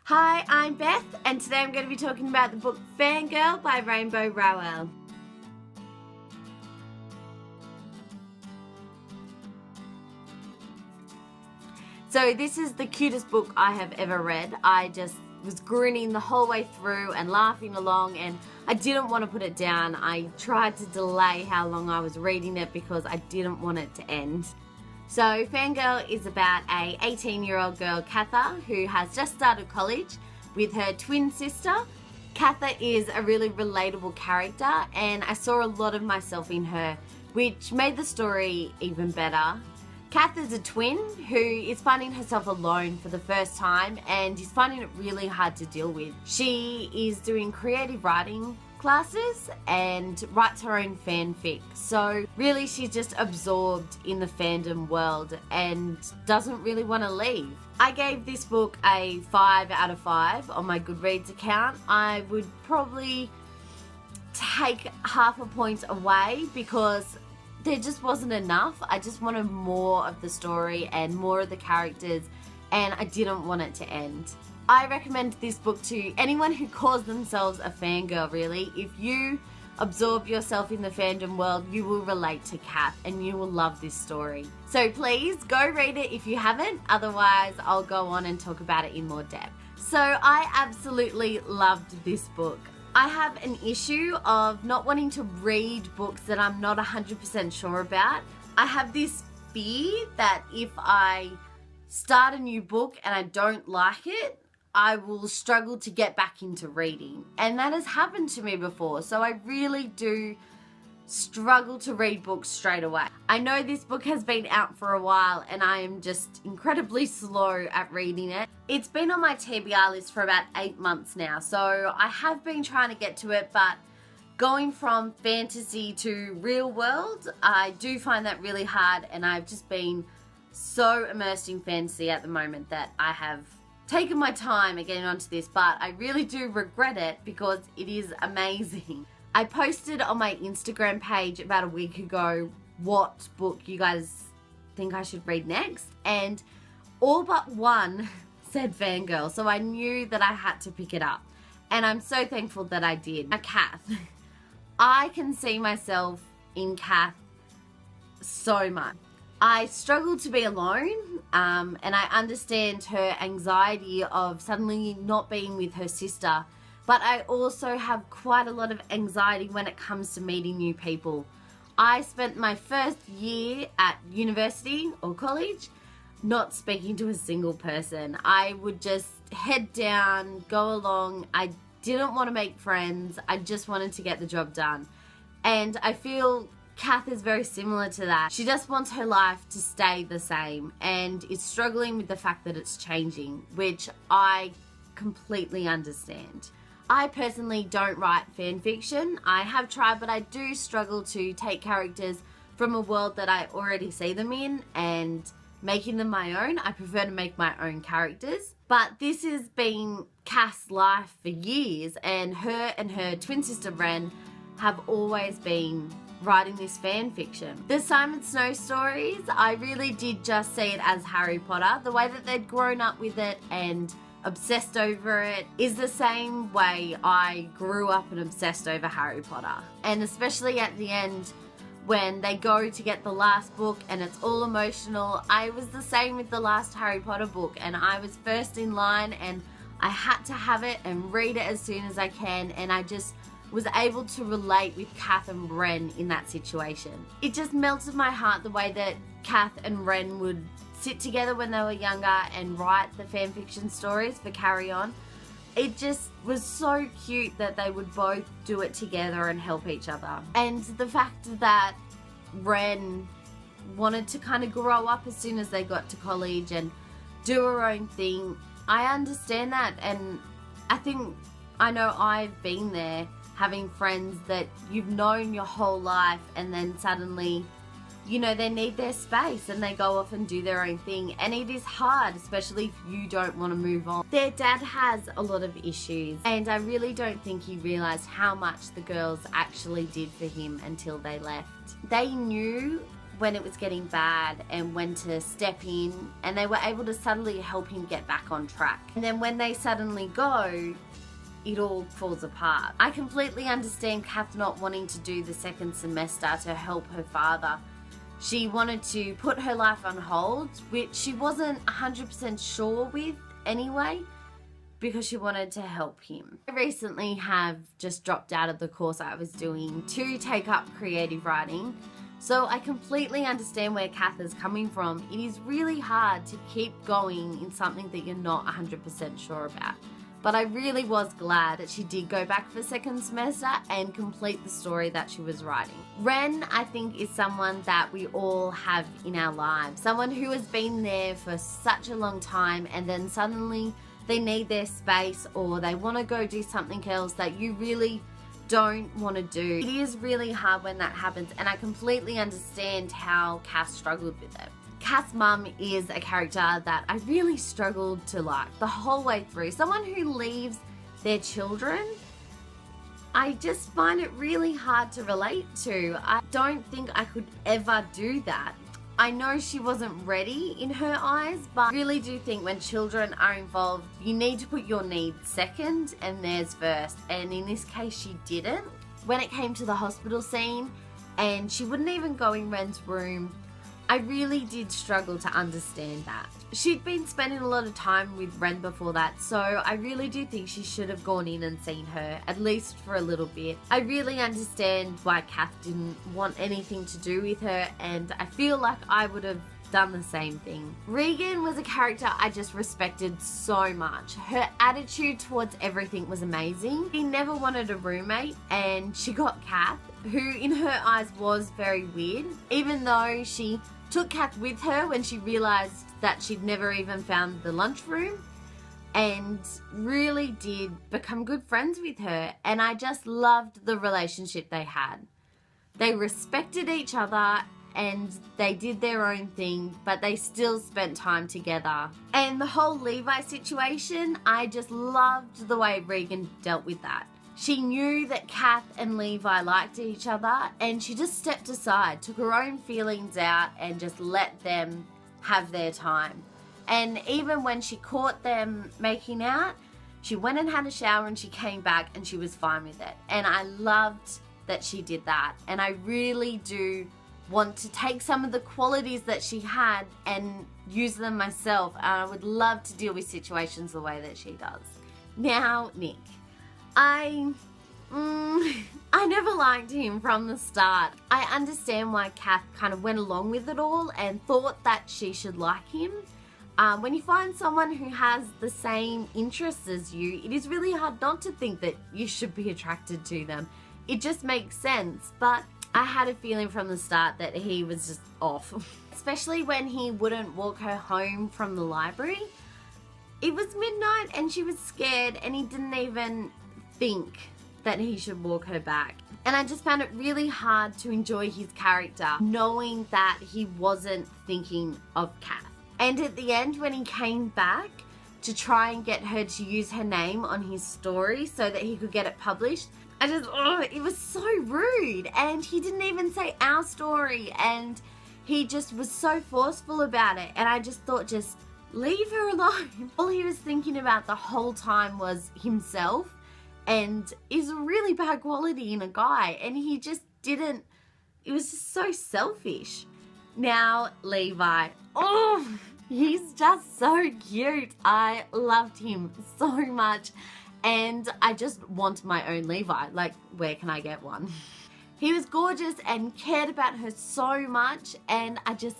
Hi, I'm Beth, and today I'm going to be talking about the book Fangirl by Rainbow Rowell. So this is the cutest book I have ever read. I just was grinning the whole way through and laughing along, and I didn't want to put it down. I tried to delay how long I was reading it because I didn't want it to end. So Fangirl is about a 18-year-old girl, Katha, who has just started college with her twin sister. Katha is a really relatable character, and I saw a lot of myself in her, which made the story even better. Kath is a twin who is finding herself alone for the first time and is finding it really hard to deal with. She is doing creative writing classes and writes her own fanfic. So really she's just absorbed in the fandom world and doesn't really want to leave. I gave this book a 5 out of 5 on my Goodreads account. I would probably take half a point away because there just wasn't enough. I just wanted more of the story and more of the characters, and I didn't want it to end. I recommend this book to anyone who calls themselves a fangirl, really. If you absorb yourself in the fandom world, you will relate to Kath and you will love this story. So please go read it if you haven't, otherwise I'll go on and talk about it in more depth. So I absolutely loved this book. I have an issue of not wanting to read books that I'm not 100% sure about. I have this fear that if I start a new book and I don't like it, I will struggle to get back into reading. And that has happened to me before, so I really do struggle to read books straight away. I know this book has been out for a while and I am just incredibly slow at reading it. It's been on my TBR list for about 8 months now, so I have been trying to get to it, but going from fantasy to real world, I do find that really hard, and I've just been so immersed in fantasy at the moment that I have taken my time at getting onto this, but I really do regret it because it is amazing. I posted on my Instagram page about a week ago what book you guys think I should read next, and all but one said Fangirl, so I knew that I had to pick it up, and I'm so thankful that I did. Now, Kath, I can see myself in Kath so much. I struggle to be alone, and I understand her anxiety of suddenly not being with her sister, but I also have quite a lot of anxiety when it comes to meeting new people. I spent my first year at university or college not speaking to a single person. I would just head down, go along. I didn't want to make friends. I just wanted to get the job done. And I feel Kath is very similar to that. She just wants her life to stay the same and is struggling with the fact that it's changing, which I completely understand. I personally don't write fan fiction. I have tried, but I do struggle to take characters from a world that I already see them in and making them my own. I prefer to make my own characters. But this has been Kath's life for years, and her twin sister Ren have always been writing this fan fiction. The Simon Snow stories, I really did just see it as Harry Potter. The way that they'd grown up with it and obsessed over it is the same way I grew up and obsessed over Harry Potter. And especially at the end when they go to get the last book and it's all emotional, I was the same with the last Harry Potter book, and I was first in line and I had to have it and read it as soon as I can, and I just was able to relate with Kath and Ren in that situation. It just melted my heart the way that Kath and Ren would sit together when they were younger and write the fanfiction stories for Carry On. It just was so cute that they would both do it together and help each other. And the fact that Ren wanted to kind of grow up as soon as they got to college and do her own thing, I understand that, and I know I've been there, having friends that you've known your whole life and then suddenly, you know, they need their space and they go off and do their own thing, and it is hard, especially if you don't want to move on. Their dad has a lot of issues, and I really don't think he realised how much the girls actually did for him until they left. They knew when it was getting bad and when to step in, and they were able to subtly help him get back on track. And then when they suddenly go, it all falls apart. I completely understand Kath not wanting to do the second semester to help her father. She wanted to put her life on hold, which she wasn't 100% sure with anyway, because she wanted to help him. I recently have just dropped out of the course I was doing to take up creative writing, so I completely understand where Kath is coming from. It is really hard to keep going in something that you're not 100% sure about. But I really was glad that she did go back for second semester and complete the story that she was writing. Ren, I think, is someone that we all have in our lives. Someone who has been there for such a long time and then suddenly they need their space or they want to go do something else that you really don't want to do. It is really hard when that happens, and I completely understand how Kath struggled with it. Kath's mum is a character that I really struggled to like the whole way through. Someone who leaves their children, I just find it really hard to relate to. I don't think I could ever do that. I know she wasn't ready in her eyes, but I really do think when children are involved, you need to put your needs second and theirs first. And in this case, she didn't. When it came to the hospital scene and she wouldn't even go in Ren's room, I really did struggle to understand that. She'd been spending a lot of time with Ren before that, so I really do think she should have gone in and seen her, at least for a little bit. I really understand why Kath didn't want anything to do with her, and I feel like I would have done the same thing. Regan was a character I just respected so much. Her attitude towards everything was amazing. She never wanted a roommate, and she got Kath, who in her eyes was very weird, even though she took Kath with her when she realised that she'd never even found the lunchroom, and really did become good friends with her, and I just loved the relationship they had. They respected each other and they did their own thing, but they still spent time together. And the whole Levi situation, I just loved the way Regan dealt with that. She knew that Kath and Levi liked each other, and she just stepped aside, took her own feelings out and just let them have their time. And even when she caught them making out, she went and had a shower and she came back and she was fine with it. And I loved that she did that. And I really do want to take some of the qualities that she had and use them myself. And I would love to deal with situations the way that she does. Now, Nick. I never liked him from the start. I understand why Kath kind of went along with it all and thought that she should like him. When you find someone who has the same interests as you, it is really hard not to think that you should be attracted to them. It just makes sense, but I had a feeling from the start that he was just off. Especially when he wouldn't walk her home from the library. It was midnight and she was scared and he didn't even think that he should walk her back. And I just found it really hard to enjoy his character, knowing that he wasn't thinking of Kath. And at the end, when he came back to try and get her to use her name on his story so that he could get it published, it was so rude. And he didn't even say our story, and he just was so forceful about it. And I just thought, just leave her alone. All he was thinking about the whole time was himself, and is a really bad quality in a guy, and he just didn't, it was just so selfish. Now, Levi, he's just so cute. I loved him so much, and I just want my own Levi. Like, where can I get one? He was gorgeous and cared about her so much, and I just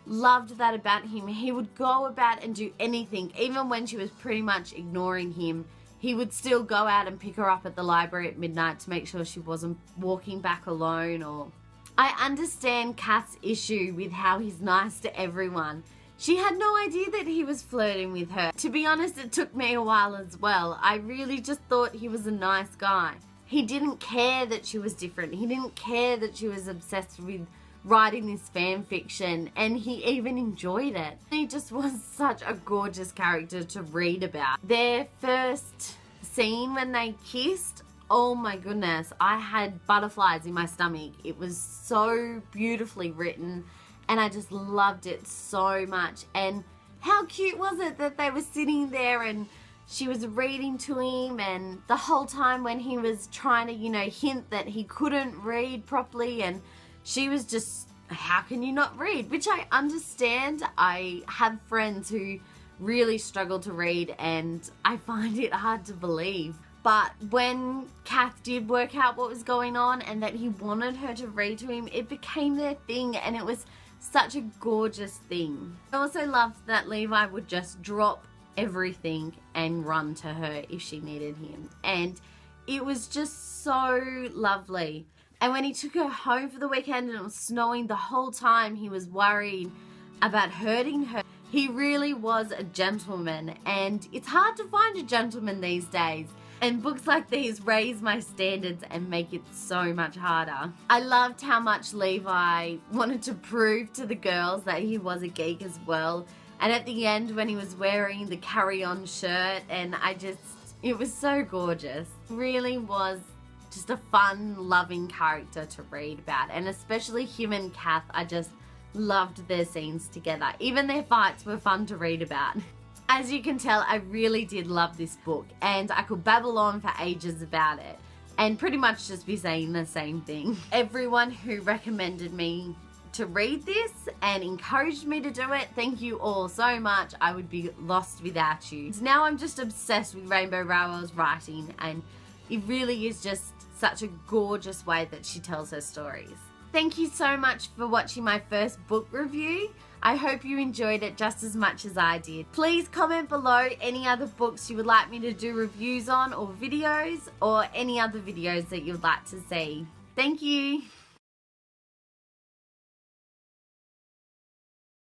loved that about him. He would go about and do anything, even when she was pretty much ignoring him. He would still go out and pick her up at the library at midnight to make sure she wasn't walking back alone. Or I understand Kath's issue with how he's nice to everyone. She had no idea that he was flirting with her. To be honest, it took me a while as well. I really just thought he was a nice guy. He didn't care that she was different. He didn't care that she was obsessed with writing this fan fiction, and he even enjoyed it. He just was such a gorgeous character to read about. Their first scene when they kissed, oh my goodness, I had butterflies in my stomach. It was so beautifully written and I just loved it so much. And how cute was it that they were sitting there and she was reading to him, and the whole time when he was trying to, you know, hint that he couldn't read properly, and she was just, how can you not read? Which I understand. I have friends who really struggle to read and I find it hard to believe. But when Kath did work out what was going on and that he wanted her to read to him, it became their thing, and it was such a gorgeous thing. I also loved that Levi would just drop everything and run to her if she needed him, and it was just so lovely. And when he took her home for the weekend and it was snowing the whole time, he was worried about hurting her. He really was a gentleman, and it's hard to find a gentleman these days. And books like these raise my standards and make it so much harder. I loved how much Levi wanted to prove to the girls that he was a geek as well. And at the end when he was wearing the carry-on shirt, and it was so gorgeous. It really was just a fun, loving character to read about. And especially him and Kath, I just loved their scenes together. Even their fights were fun to read about. As you can tell, I really did love this book, and I could babble on for ages about it and pretty much just be saying the same thing. Everyone who recommended me to read this and encouraged me to do it, thank you all so much. I would be lost without you. Now I'm just obsessed with Rainbow Rowell's writing, and it really is just such a gorgeous way that she tells her stories. Thank you so much for watching my first book review. I hope you enjoyed it just as much as I did. Please comment below any other books you would like me to do reviews on, or videos, or any other videos that you would like to see. Thank you.